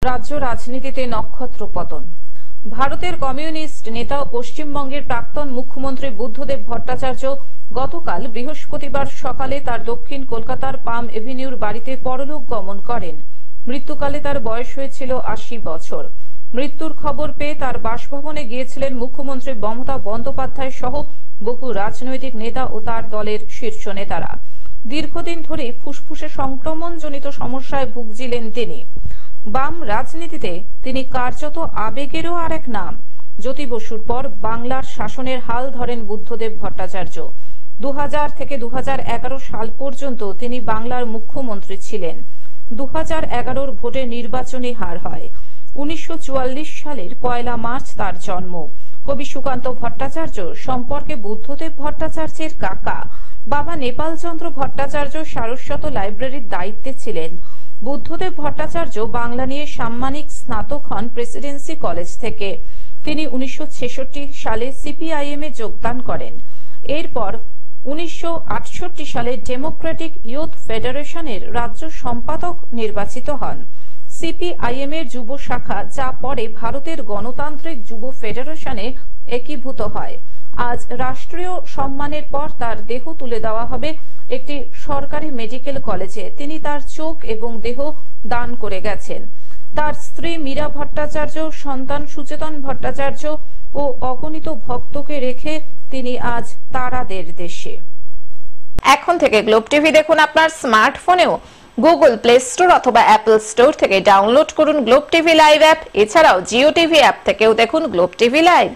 রাজ্য রাজনীতিতে নক্ষত্র পতন। ভারতের কমিউনিস্ট নেতা ও পশ্চিমবঙ্গের প্রাক্তন মুখ্যমন্ত্রী বুদ্ধদেব ভট্টাচার্য গতকাল বৃহস্পতিবার সকালে তার দক্ষিণ কলকাতার পাম এভিনিউর বাড়িতে পরলোক গমন করেন। মৃত্যুকালে তার বয়স হয়েছিল ৮০ বছর। মৃত্যুর খবর পেয়ে তার বাসভবনে গিয়েছিলেন মুখ্যমন্ত্রী মমতা বন্দ্যোপাধ্যায় সহ বহু রাজনৈতিক নেতা ও তার দলের শীর্ষ নেতারা। দীর্ঘদিন ধরে ফুসফুসে সংক্রমণজনিত সমস্যায় ভুগছিলেন তিনি। বাম রাজনীতিতে তিনি কার্যত আবেগেরও আরেক নাম। জ্যোতি বসুর পর বাংলার শাসনের হাল ধরেন বুদ্ধদেব ভট্টাচার্য। ২০০০ থেকে ২০১১ সাল পর্যন্ত তিনি বাংলার মুখ্যমন্ত্রী ছিলেন। ২০১১ ভোটে নির্বাচনী হার হয়। ১৯৪৪ সালের ১ মার্চ তার জন্ম। কবি সুকান্ত ভট্টাচার্য সম্পর্কে বুদ্ধদেব ভট্টাচার্যের কাকা। বাবা নেপালচন্দ্র ভট্টাচার্য সারস্বত লাইব্রেরির দায়িত্বে ছিলেন। বুদ্ধদেব ভট্টাচার্য বাংলা নিয়ে সাম্মানিক স্নাতক হন প্রেসিডেন্সি কলেজ থেকে। তিনি ১৯৬৬ সালে সিপিআইএম এ যোগদান করেন। এরপর ১৯৬৮ সালে ডেমোক্রেটিক ইউথ ফেডারেশনের রাজ্য সম্পাদক নির্বাচিত হন। সিপিআইএম এর যুব শাখা, যা পরে ভারতের গণতান্ত্রিক যুব ফেডারেশনে একীভূত হয়। আজ রাষ্ট্রীয় সম্মানের পর তার দেহ তুলে দেওয়া হবে একটি সরকারি মেডিকেল কলেজে। তিনি তার চোখ এবং দেহ দান করে গেছেন। তার স্ত্রী মীরা ভট্টাচার্য, সন্তান সুচেতন ভট্টাচার্য ও অগণিত ভক্তকে রেখে তিনি আজ তারাদের দেশে। এখন থেকে গ্লোব টিভি দেখুন আপনার স্মার্টফোনেও। গুগল প্লে স্টোর অথবা অ্যাপল স্টোর থেকে ডাউনলোড করুন গ্লোব টিভি লাইভ অ্যাপ। এছাড়াও জিও টিভি অ্যাপ থেকেও দেখুন গ্লোব টিভি লাইভ।